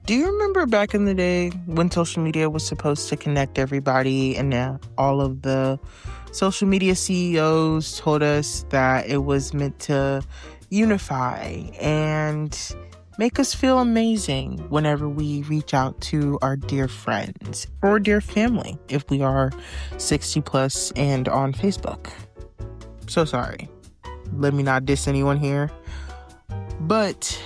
Do you remember back in the day when social media was supposed to connect everybody and all of the social media CEOs told us that it was meant to unify and make us feel amazing whenever we reach out to our dear friends or dear family if we are 60 plus and on Facebook? So sorry. Let me not diss anyone here. But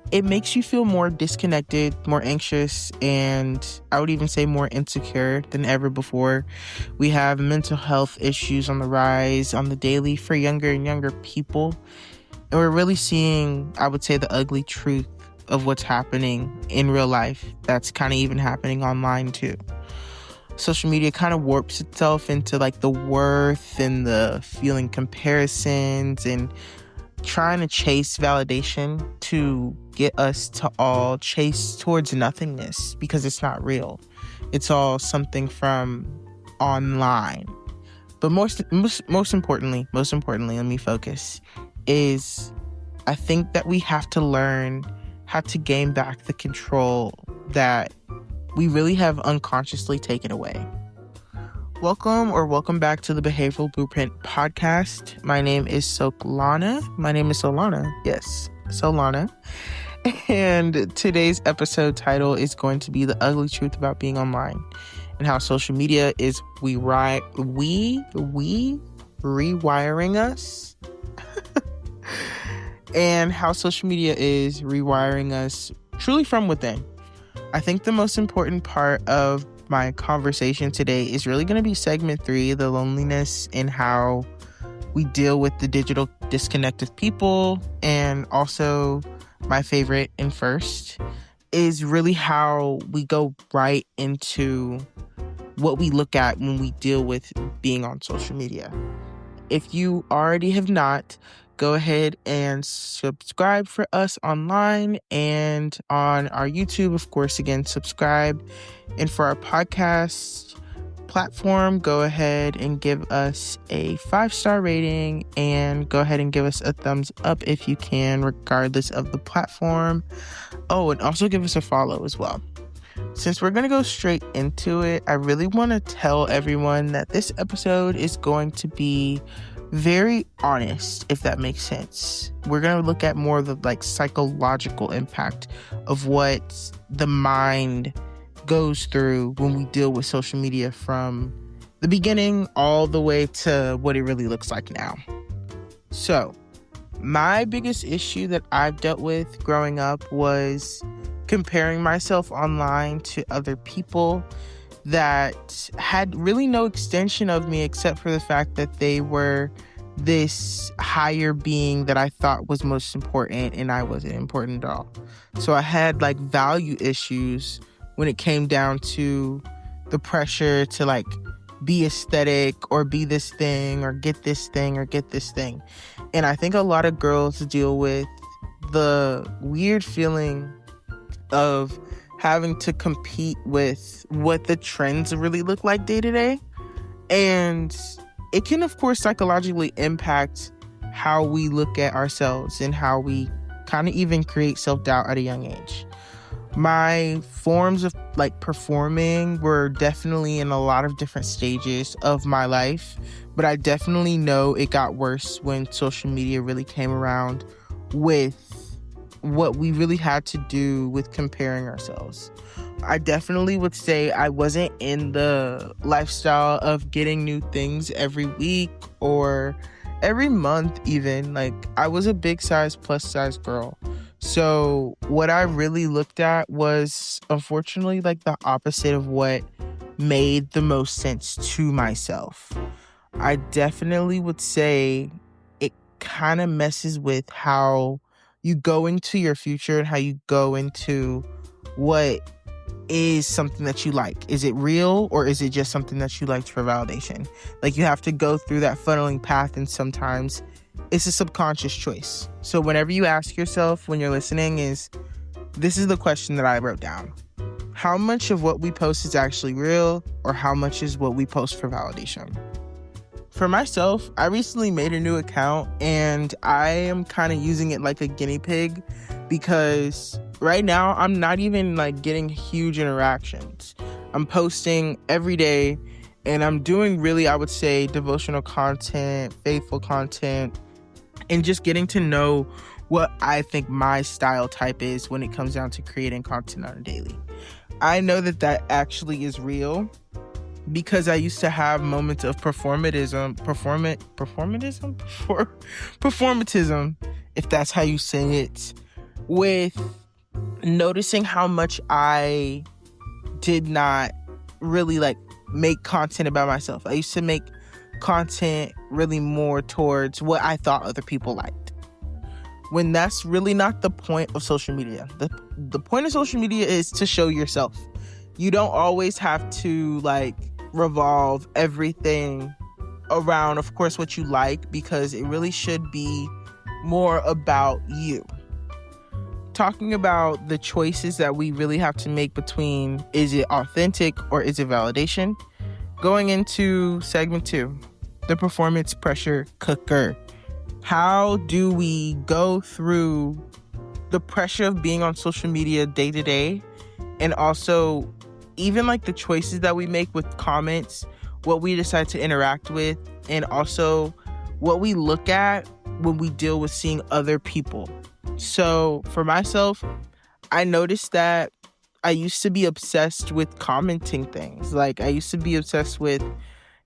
it makes you feel more disconnected, more anxious, and I would even say more insecure than ever before. We have mental health issues on the rise on the daily for younger and younger people. And we're really seeing, I would say, the ugly truth of what's happening in real life that's kind of even happening online too. Social media kind of warps itself into like the worth and the feeling comparisons and trying to chase validation to get us to all chase towards nothingness because it's not real. It's all something from online. But most importantly, let me focus, is I think that we have to learn how to gain back the control that we really have unconsciously taken away. Welcome back to the Behavioral Blueprint podcast. My name is Solana. Yes, Solana. And today's episode title is going to be The Ugly Truth About Being Online and how social media is rewiring us and how social media is rewiring us truly from within. I think the most important part of my conversation today is really going to be segment 3, the loneliness and how we deal with the digital disconnect of people. And also my favorite and first is really how we go right into what we look at when we deal with being on social media. If you already have not, go ahead and subscribe for us online and on our YouTube. Of course, again, subscribe. And for our podcast platform, go ahead and give us a 5-star rating and go ahead and give us a thumbs up if you can, regardless of the platform. Oh, and also give us a follow as well. Since we're going to go straight into it, I really want to tell everyone that this episode is going to be very honest, if that makes sense. We're going to look at more of the psychological impact of what the mind goes through when we deal with social media from the beginning all the way to what it really looks like now. So, my biggest issue that I've dealt with growing up was comparing myself online to other people that had really no extension of me except for the fact that they were this higher being that I thought was most important and I wasn't important at all. So I had value issues when it came down to the pressure to be aesthetic or be this thing or get this thing or get this thing. And I think a lot of girls deal with the weird feeling of having to compete with what the trends really look like day to day. And it can, of course, psychologically impact how we look at ourselves and how we kind of even create self-doubt at a young age. My forms of performing were definitely in a lot of different stages of my life, but I definitely know it got worse when social media really came around with what we really had to do with comparing ourselves. I definitely would say I wasn't in the lifestyle of getting new things every week or every month even. I was a big size plus size girl. So what I really looked at was unfortunately the opposite of what made the most sense to myself. I definitely would say it kind of messes with how you go into your future and how you go into what is something that you like. Is it real or is it just something that you liked for validation? You have to go through that funneling path, and sometimes it's a subconscious choice. So whenever you ask yourself when you're listening this is the question that I wrote down. How much of what we post is actually real, or how much is what we post for validation? For myself, I recently made a new account and I am kind of using it like a guinea pig because right now I'm not even like getting huge interactions. I'm posting every day and I'm doing really, I would say, devotional content, faithful content, and just getting to know what I think my style type is when it comes down to creating content on a daily. I know that actually is real because I used to have moments of performatism, if that's how you say it, with noticing how much I did not really like make content about myself. I used to make content really more towards what I thought other people liked, when that's really not the point of social media. The point of social media is to show yourself. You don't always have to like revolve everything around, of course, what you like, because it really should be more about you. Talking about the choices that we really have to make between, is it authentic or is it validation? Going into segment 2, the performance pressure cooker. How do we go through the pressure of being on social media day to day, and also even like the choices that we make with comments, what we decide to interact with, and also what we look at when we deal with seeing other people. So for myself, I noticed that I used to be obsessed with commenting things. Like I used to be obsessed with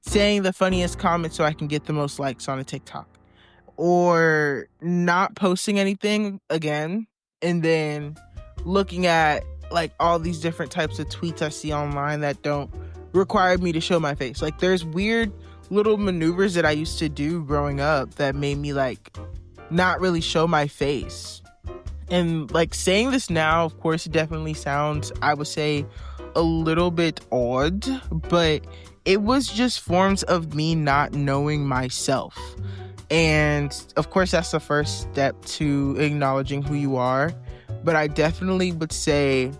saying the funniest comment so I can get the most likes on a TikTok, or not posting anything again, and then looking at like all these different types of tweets I see online that don't require me to show my face. Like there's weird little maneuvers that I used to do growing up that made me like not really show my face. And like saying this now, of course, it definitely sounds, I would say, a little bit odd, but it was just forms of me not knowing myself. And of course, that's the first step to acknowledging who you are. But I definitely would say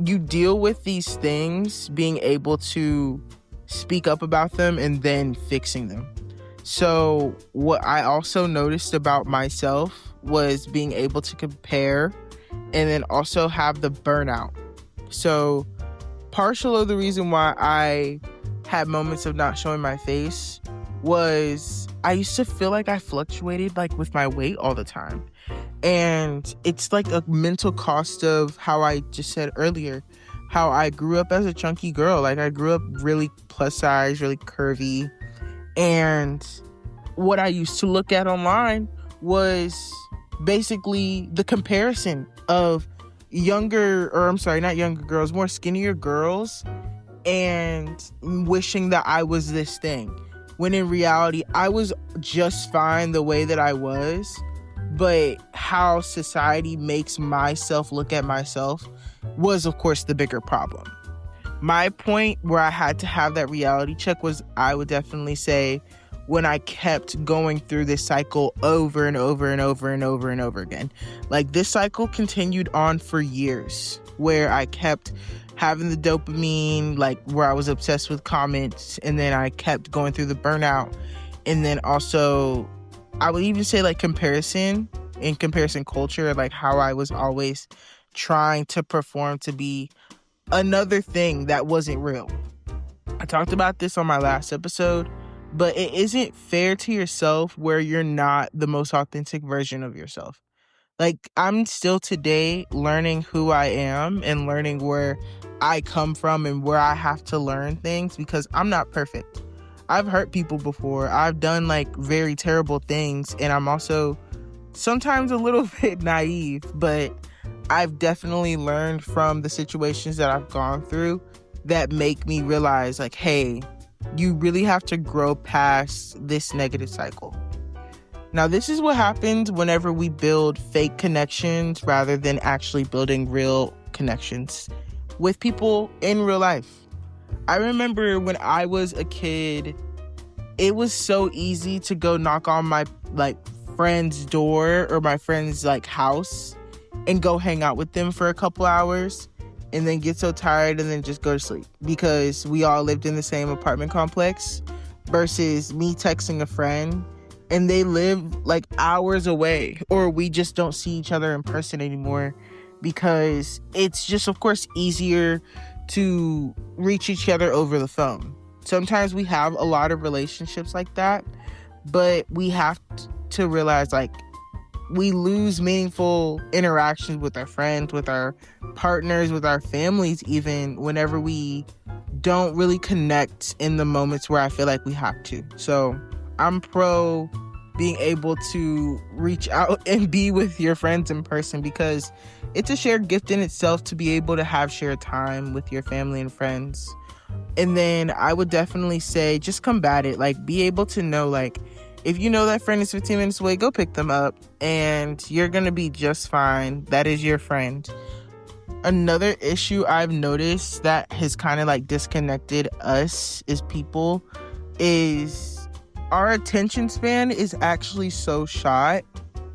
you deal with these things, being able to speak up about them and then fixing them. So what I also noticed about myself was being able to compare and then also have the burnout. So partial of the reason why I had moments of not showing my face was I used to feel like I fluctuated like with my weight all the time. And it's like a mental cost of how I just said earlier, how I grew up as a chunky girl. Like I grew up really plus size, really curvy. And what I used to look at online was basically the comparison of more skinnier girls, and wishing that I was this thing. When in reality, I was just fine the way that I was, but how society makes myself look at myself was, of course, the bigger problem. My point where I had to have that reality check was, I would definitely say, when I kept going through this cycle over and over and over and over and over again. Like this cycle continued on for years, where I kept having the dopamine, like where I was obsessed with comments, and then I kept going through the burnout. And then also, I would even say like comparison culture, like how I was always trying to perform to be another thing that wasn't real. I talked about this on my last episode, but it isn't fair to yourself where you're not the most authentic version of yourself. Like I'm still today learning who I am and learning where I come from and where I have to learn things, because I'm not perfect. I've hurt people before. I've done like very terrible things, and I'm also sometimes a little bit naive, but I've definitely learned from the situations that I've gone through that make me realize like, hey, you really have to grow past this negative cycle. Now, this is what happens whenever we build fake connections rather than actually building real connections with people in real life. I remember when I was a kid, it was so easy to go knock on my like friend's door or my friend's like house and go hang out with them for a couple hours and then get so tired and then just go to sleep, because we all lived in the same apartment complex, versus me texting a friend and they live like hours away, or we just don't see each other in person anymore because it's just, of course, easier to reach each other over the phone. Sometimes we have a lot of relationships like that, but we have to realize, like, we lose meaningful interactions with our friends, with our partners, with our families, even whenever we don't really connect in the moments where I feel like we have to. So I'm pro being able to reach out and be with your friends in person, because it's a shared gift in itself to be able to have shared time with your family and friends. And then I would definitely say just combat it. Like, be able to know, like, if you know that friend is 15 minutes away, go pick them up and you're going to be just fine. That is your friend. Another issue I've noticed that has kind of like disconnected us as people is our attention span is actually so short,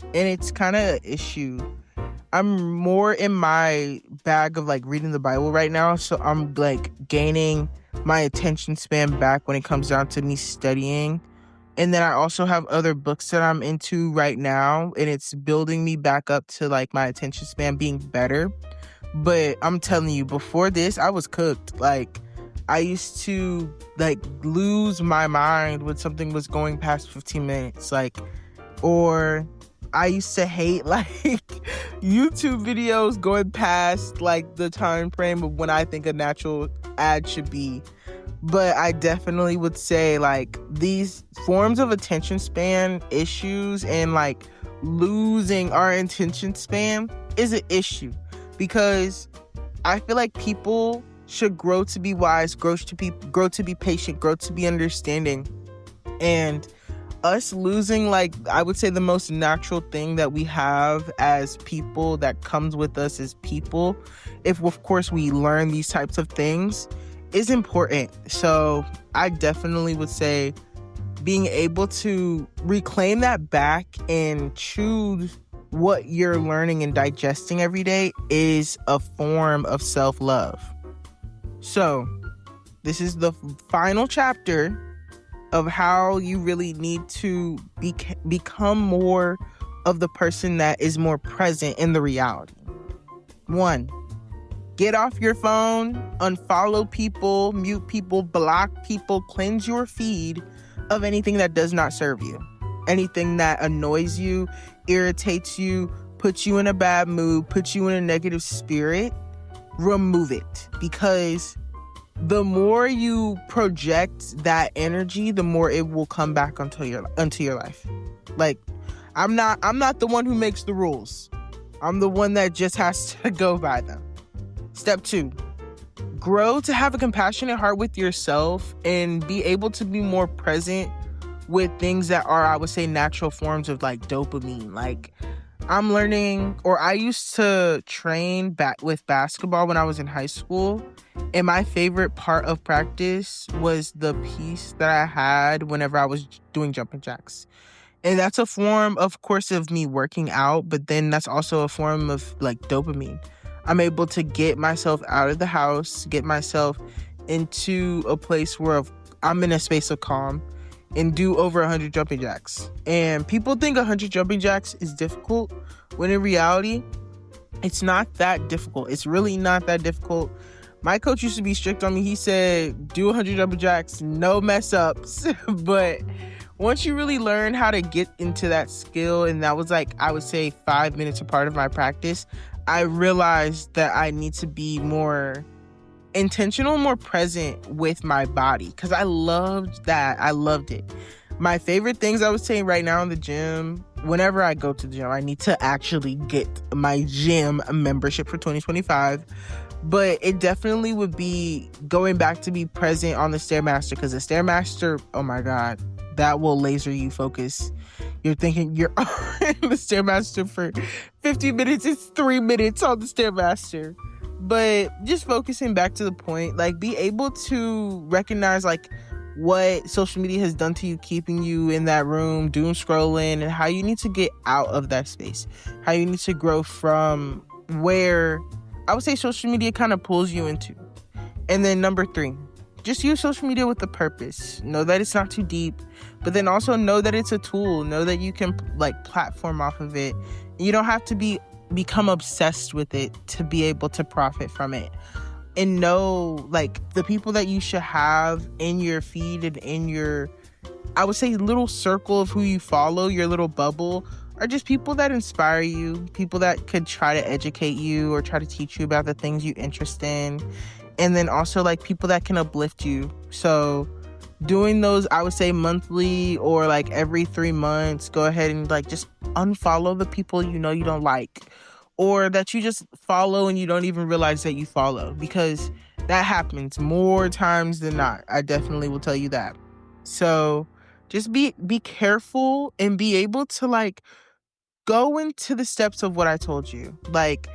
and it's kind of an issue. I'm more in my bag of like reading the Bible right now, so I'm like gaining my attention span back when it comes down to me studying. And then I also have other books that I'm into right now, and it's building me back up to like my attention span being better. But I'm telling you, before this, I was cooked. Like, I used to like lose my mind when something was going past 15 minutes. Like, or I used to hate like YouTube videos going past like the time frame of when I think a natural ad should be. But I definitely would say like these forms of attention span issues and like losing our attention span is an issue, because I feel like people should grow to be wise, grow to be patient, grow to be understanding. And us losing, like, I would say the most natural thing that we have as people that comes with us as people, if of course we learn these types of things, is important. So I definitely would say being able to reclaim that back and choose what you're learning and digesting every day is a form of self-love. So this is the final chapter of how you really need to become more of the person that is more present in the reality. 1, get off your phone, unfollow people, mute people, block people, cleanse your feed of anything that does not serve you. Anything that annoys you, irritates you, puts you in a bad mood, puts you in a negative spirit, remove it. Because the more you project that energy, the more it will come back onto your life. Like, I'm not the one who makes the rules. I'm the one that just has to go by them. Step 2, grow to have a compassionate heart with yourself and be able to be more present with things that are, I would say, natural forms of like dopamine. Like, I'm learning, or I used to train with basketball when I was in high school. And my favorite part of practice was the piece that I had whenever I was doing jumping jacks. And that's a form, of course, of me working out, but then that's also a form of like dopamine. I'm able to get myself out of the house, get myself into a place where I'm in a space of calm and do over 100 jumping jacks. And people think 100 jumping jacks is difficult, when in reality, it's not that difficult. It's really not that difficult. My coach used to be strict on me. He said, do 100 jumping jacks, no mess ups. But once you really learn how to get into that skill, and that was like, I would say 5 minutes a part of my practice, I realized that I need to be more intentional, more present with my body, because I loved that. I loved it. My favorite things, I would say right now in the gym, whenever I go to the gym, I need to actually get my gym membership for 2025. But it definitely would be going back to be present on the Stairmaster, because the Stairmaster, oh my God, that will laser you focus. You're thinking you're on the Stairmaster for 50 minutes. It's 3 minutes on the Stairmaster. But just focusing back to the point, like, be able to recognize like what social media has done to you, keeping you in that room, doom scrolling, and how you need to get out of that space. How you need to grow from where I would say social media kind of pulls you into. And then number 3, just use social media with a purpose. Know that it's not too deep, but then also know that it's a tool. Know that you can like platform off of it. You don't have to be become obsessed with it to be able to profit from it. And know, like, the people that you should have in your feed and in your, I would say, little circle of who you follow, your little bubble, are just people that inspire you, people that could try to educate you or try to teach you about the things you interest in. And then also, like, people that can uplift you. So doing those, I would say, monthly or like every 3 months, go ahead and like just unfollow the people you know you don't like, or that you just follow and you don't even realize that you follow, because that happens more times than not. I definitely will tell you that. So just be careful and be able to like go into the steps of what I told you. Like,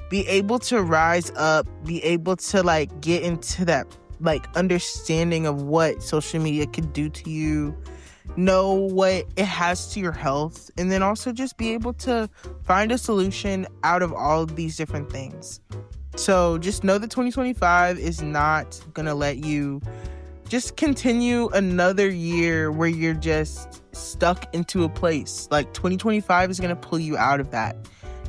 be able to rise up, be able to like get into that like understanding of what social media can do to you, know what it has to your health, and then also just be able to find a solution out of all of these different things. So just know that 2025 is not gonna let you just continue another year where you're just stuck into a place. Like, 2025 is gonna pull you out of that.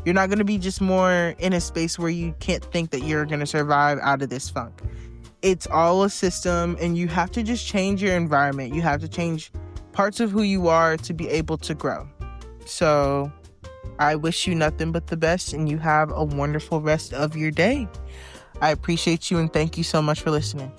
You're not gonna be just more in a space where you can't think that you're gonna survive out of this funk. It's all a system, and you have to just change your environment. You have to change parts of who you are to be able to grow. So I wish you nothing but the best, and you have a wonderful rest of your day. I appreciate you, and thank you so much for listening.